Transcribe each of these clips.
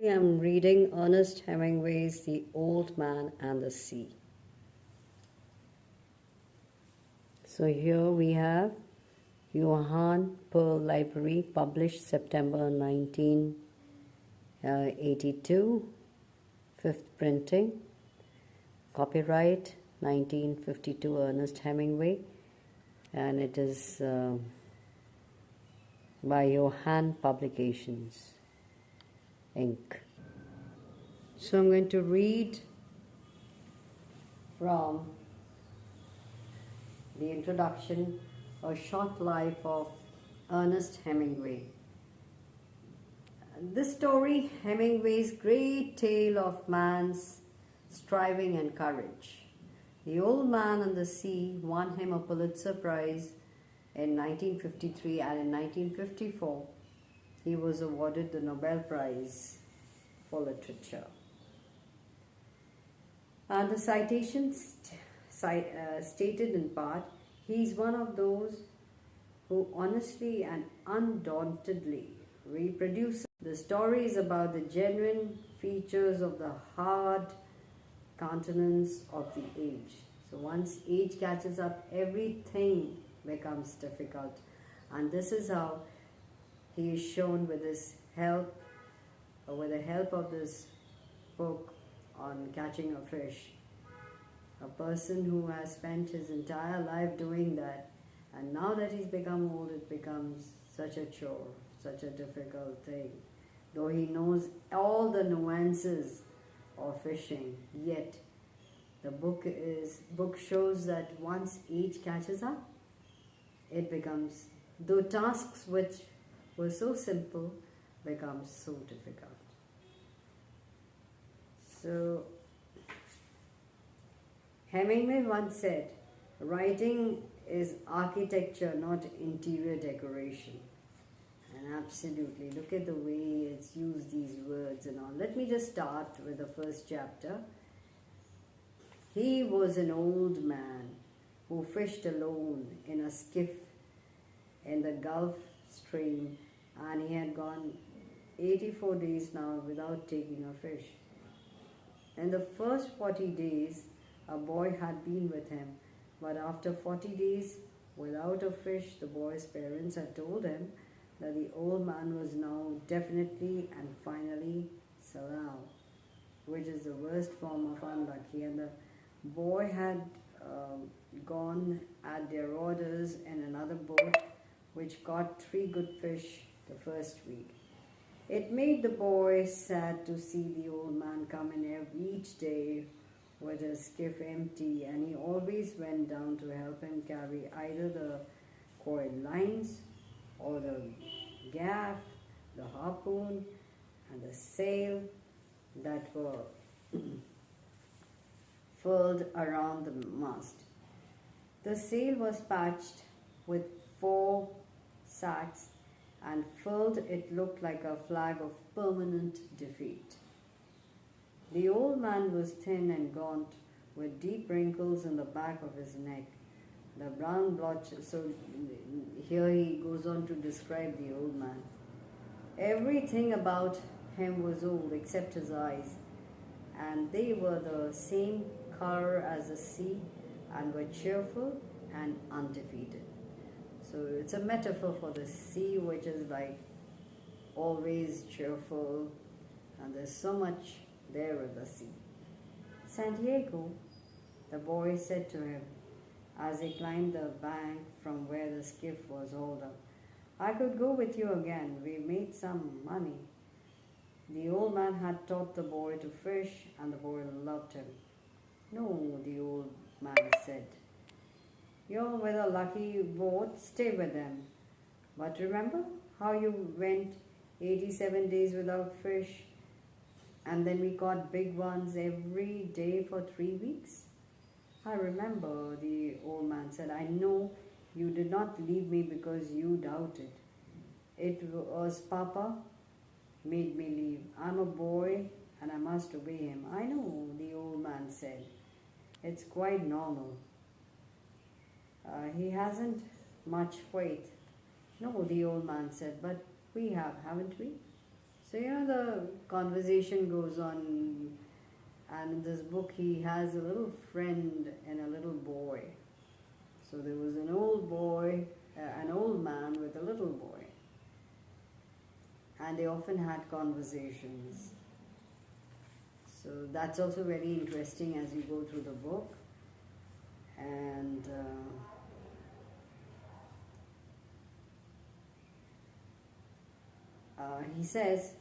I'm reading Ernest Hemingway's The Old Man and the Sea. So here we have Yohan Pearl Library, published September 1982, fifth printing, copyright 1952 Ernest Hemingway, and it is by Yohan Publications Inc. So I'm going to read from the introduction, A Short Life of Ernest Hemingway. This story, Hemingway's great tale of man's striving and courage. The Old Man and the Sea won him a Pulitzer Prize in 1953, and in 1954 he was awarded the Nobel Prize for Literature. And the citation stated in part, he is one of those who honestly and undauntedly reproduce the stories about the genuine features of the hard countenance of the age. So once age catches up, everything becomes difficult. And this is how he is shown with his help, or with the help of this book on catching a fish. A person who has spent his entire life doing that, and now that he's become old, it becomes such a chore, such a difficult thing. Though he knows all the nuances of fishing, yet the book shows that once age catches up, it becomes, though tasks which were so simple become so difficult. So Hemingway once said, writing is architecture, not interior decoration. And absolutely, look at the way it's used these words and all. Let me just start with the first chapter. He was an old man who fished alone in a skiff in the Gulf Stream, and he had gone 84 days now without taking a fish. In the first 40 days, a boy had been with him, but after 40 days without a fish, the boy's parents had told him that the old man was now definitely and finally Salau, which is the worst form of unlucky. And the boy had gone at their orders in another boat, which caught 3 good fish the first week. It made the boy sad to see the old man come in each day with his skiff empty, and he always went down to help him carry either the coiled lines or the gaff, the harpoon, and the sail that were furled around the mast. The sail was patched with 4 sacks, and furled it looked like a flag of permanent defeat. The old man was thin and gaunt, with deep wrinkles in the back of his neck. The brown blotches, so here he goes on to describe the old man. Everything about him was old except his eyes, and they were the same color as the sea, and were cheerful and undefeated. So it's a metaphor for the sea, which is like always cheerful, and there's so much there with the sea. Santiago, the boy said to him as he climbed the bank from where the skiff was hauled up, I could go with you again. We made some money. The old man had taught the boy to fish, and the boy loved him. No, the old man said, you're with a lucky boat, stay with them. But remember how you went 87 days without fish, and then we caught big ones every day for 3 weeks? I remember, the old man said. I know you did not leave me because you doubted. It was Papa made me leave. I'm a boy and I must obey him. I know, the old man said. It's quite normal. He hasn't much faith. No, the old man said, but we have, haven't we? So, the conversation goes on, and in this book, he has a little friend and a little boy. So, there was an old boy, an old man with a little boy, and they often had conversations. So, that's also very interesting as you go through the book. And he says,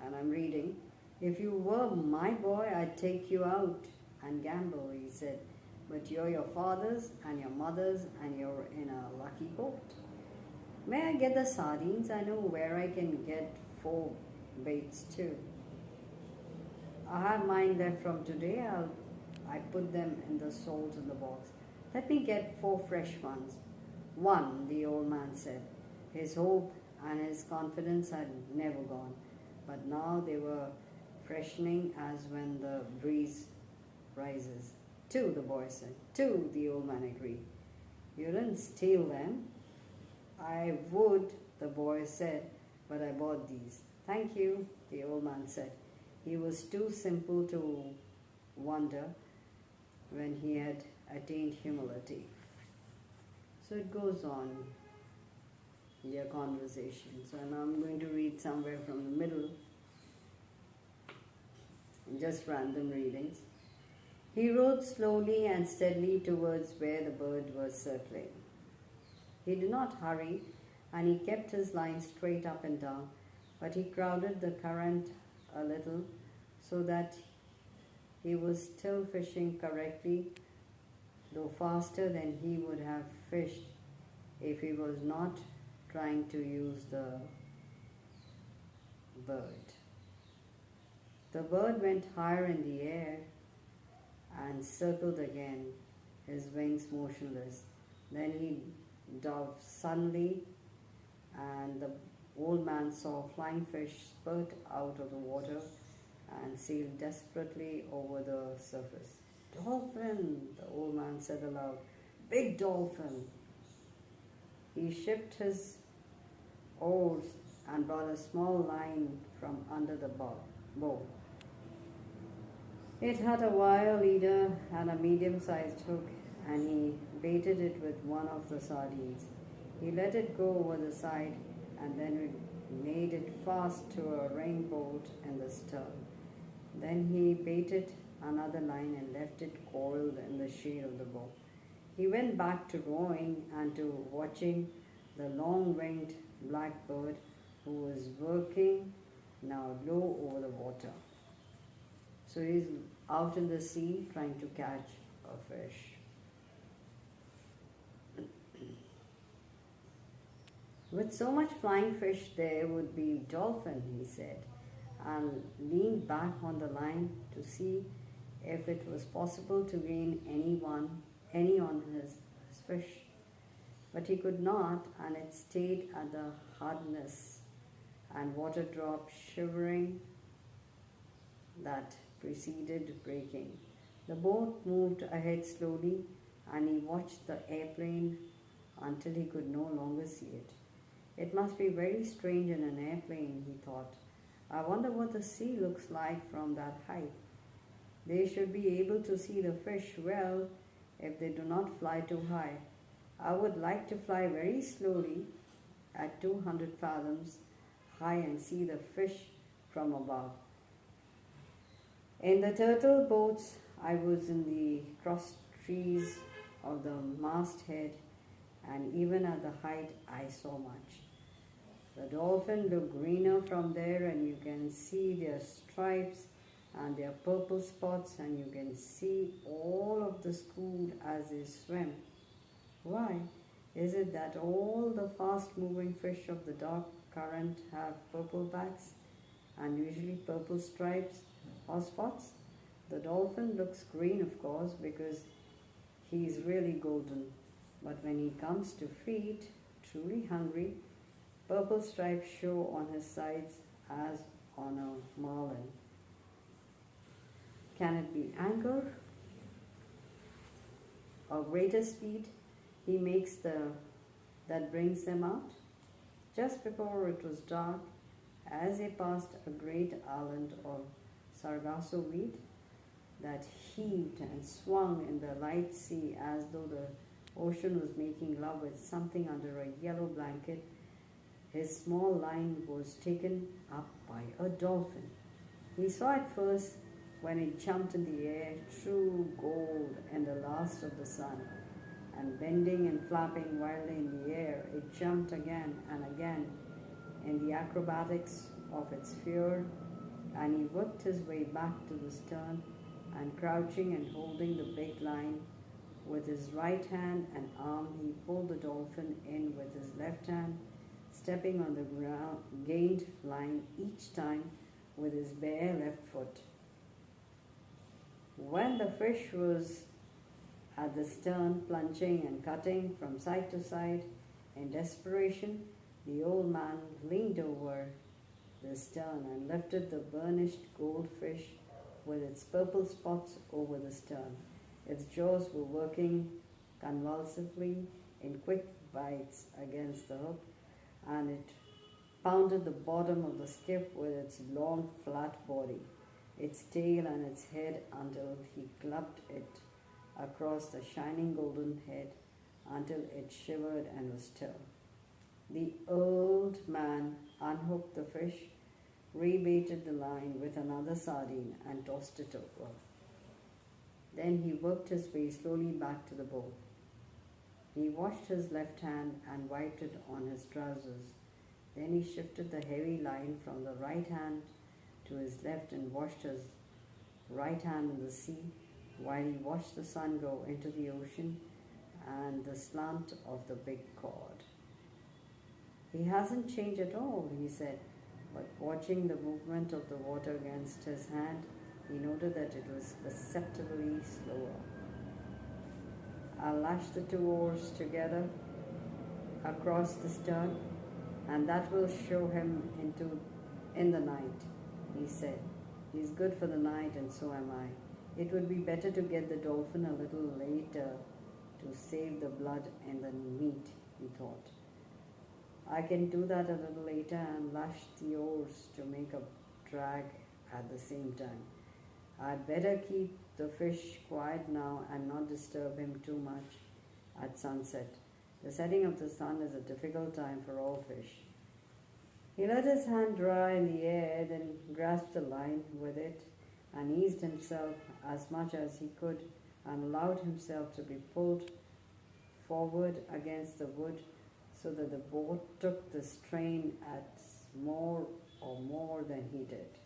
and I'm reading, "If you were my boy, I'd take you out and gamble," he said. "But you're your father's and your mother's and you're in a lucky boat. May I get the sardines? I know where I can get 4 baits too. I have mine left from today. I put them in the salt in the box. Let me get 4 fresh ones." "One," the old man said. His hope and his confidence had never gone, but now they were freshening as when the breeze rises. "2," the boy said. "2," the old man agreed. "You didn't steal them." "I would," the boy said, "but I bought these." "Thank you," the old man said. He was too simple to wonder when he had attained humility. So it goes on, their conversations, and I'm going to read somewhere from the middle, just random readings. He rode slowly and steadily towards where the bird was circling. He did not hurry, and he kept his line straight up and down, but he crowded the current a little so that he was still fishing correctly, though faster than he would have fished if he was not trying to use the bird. The bird went higher in the air and circled again, his wings motionless. Then he dove suddenly, and the old man saw a flying fish spurt out of the water and sail desperately over the surface. "Dolphin," the old man said aloud. "Big dolphin." He shipped his oars and brought a small line from under the bow. It had a wire leader and a medium-sized hook, and he baited it with one of the sardines. He let it go over the side and then made it fast to a ring bolt in the stern. Then he baited another line and left it coiled in the shade of the bow. He went back to rowing and to watching the long-winged blackbird, who was working now low over the water. So he's out in the sea trying to catch a fish. "With so much flying fish, there would be dolphin," he said, and leaned back on the line to see if it was possible to gain any on his fish. But he could not, and it stayed at the hardness and water drop shivering that preceded breaking. The boat moved ahead slowly, and he watched the airplane until he could no longer see it. It must be very strange in an airplane, he thought. I wonder what the sea looks like from that height. They should be able to see the fish well if they do not fly too high. I would like to fly very slowly at 200 fathoms high and see the fish from above. In the turtle boats, I was in the cross trees of the masthead, and even at the height I saw much. The dolphin look greener from there, and you can see their stripes and their purple spots, and you can see all of the school as they swim. Why is it that all the fast-moving fish of the dark current have purple backs and usually purple stripes or spots? The dolphin looks green, of course, because he is really golden. But when he comes to feed, truly hungry, purple stripes show on his sides as on a marlin. Can it be anger or greater speed he makes that brings them out? Just before it was dark, As they passed a great island of sargasso weed that heaved and swung in the light sea as though the ocean was making love with something under a yellow blanket, his small line was taken up by a dolphin. He saw it first when it jumped in the air, true gold in the last of the sun, and bending and flapping wildly in the air, it jumped again and again in the acrobatics of its fear, and he worked his way back to the stern, and crouching and holding the big line with his right hand and arm, he pulled the dolphin in with his left hand, stepping on the ground, gained line each time with his bare left foot. When the fish was at the stern, plunging and cutting from side to side in desperation, the old man leaned over the stern and lifted the burnished goldfish with its purple spots over the stern. Its jaws were working convulsively in quick bites against the hook, and it pounded the bottom of the skiff with its long, flat body, its tail and its head, until he clubbed it across the shining golden head until it shivered and was still. The old man unhooked the fish, rebaited the line with another sardine, and tossed it over. Then he worked his way slowly back to the boat. He washed his left hand and wiped it on his trousers. Then he shifted the heavy line from the right hand to his left and washed his right hand in the sea, while he watched the sun go into the ocean and the slant of the big cord. "He hasn't changed at all," he said, but watching the movement of the water against his hand, he noted that it was perceptibly slower. "I'll lash the two oars together across the stern, and that will show him in the night," he said. "He's good for the night, and so am I. It would be better to get the dolphin a little later to save the blood in the meat," he thought. "I can do that a little later and lash the oars to make a drag at the same time. I'd better keep the fish quiet now and not disturb him too much at sunset. The setting of the sun is a difficult time for all fish." He let his hand dry in the air, then grasped the line with it and eased himself as much as he could and allowed himself to be pulled forward against the wood so that the boat took the strain at more than he did.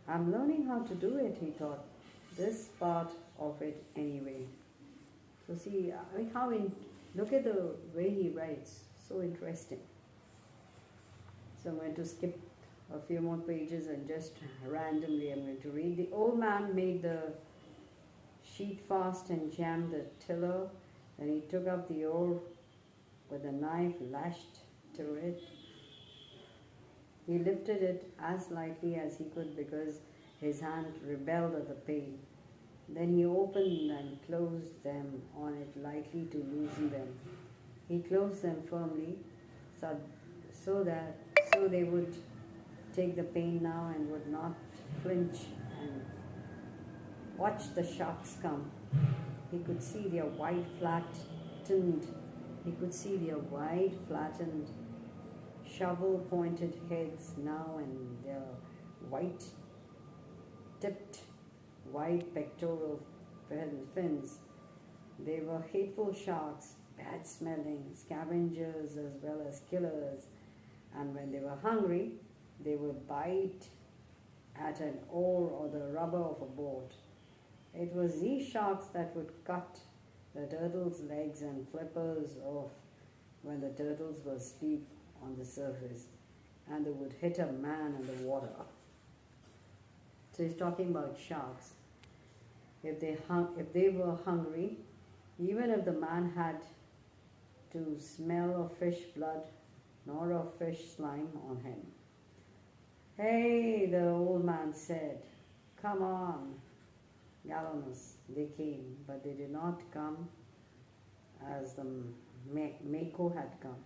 "I'm learning how to do it," he thought. "This part of it anyway." So see, look at the way he writes. So interesting. So I'm going to skip a few more pages and just randomly I'm going to read. "The old man made the sheet fast and jammed the tiller. Then he took up the oar with a knife lashed to it. He lifted it as lightly as he could because his hand rebelled at the pain. Then he opened and closed them on it lightly to loosen them. He closed them firmly so they would take the pain now and would not flinch and watch the sharks come. He could see their wide, flattened, shovel-pointed heads now and their white-tipped, wide pectoral fins. They were hateful sharks, bad-smelling, scavengers as well as killers, and when they were hungry, they would bite at an oar or the rubber of a boat. It was these sharks that would cut the turtles' legs and flippers off when the turtles were asleep on the surface, and they would hit a man in the water. So he's talking about sharks. If they were hungry, even if the man had to smell of fish blood nor of fish slime on him. "Hey," the old man said, "come on, Galanos." They came, but they did not come as the Mako had come.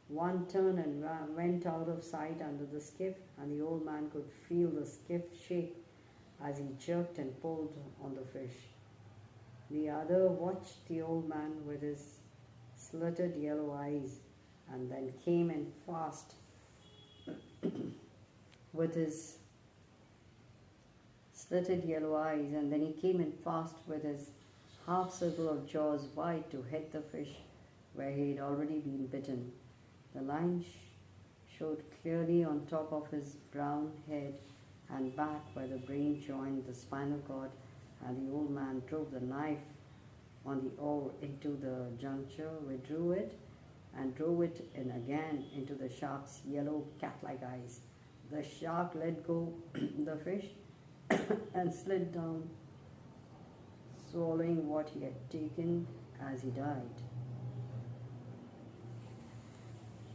One turned and went out of sight under the skiff, and the old man could feel the skiff shake as he jerked and pulled on the fish. The other watched the old man with his slitted yellow eyes, and then came in fast with his slitted yellow eyes, and then he came in fast with his half circle of jaws wide to hit the fish where he had already been bitten. The line showed clearly on top of his brown head and back where the brain joined the spinal cord, and the old man drove the knife on the oar into the juncture, withdrew it, and drove it in again into the shark's yellow cat-like eyes. The shark let go the fish and slid down, swallowing what he had taken as he died.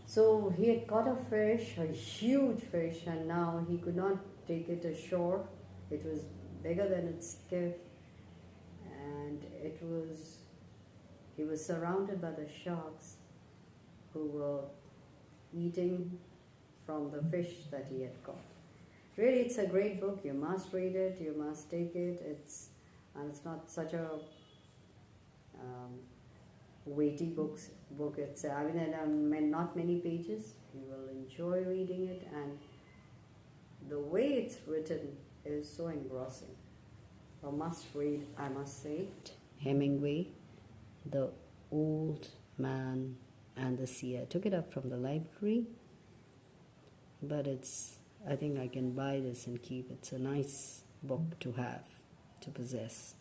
So he had caught a fish, a huge fish, and now he could not take it ashore. It was bigger than its skiff, and he was surrounded by the sharks who were eating from the fish that he had caught. Really, it's a great book. You must read it. You must take it. It's not such a weighty book. It's there are not many pages. You will enjoy reading it, and the way it's written is so engrossing. A must read, I must say. Hemingway, The Old Man and the Sea. I took it up from the library, but I think I can buy this and keep. It's a nice book to have, to possess.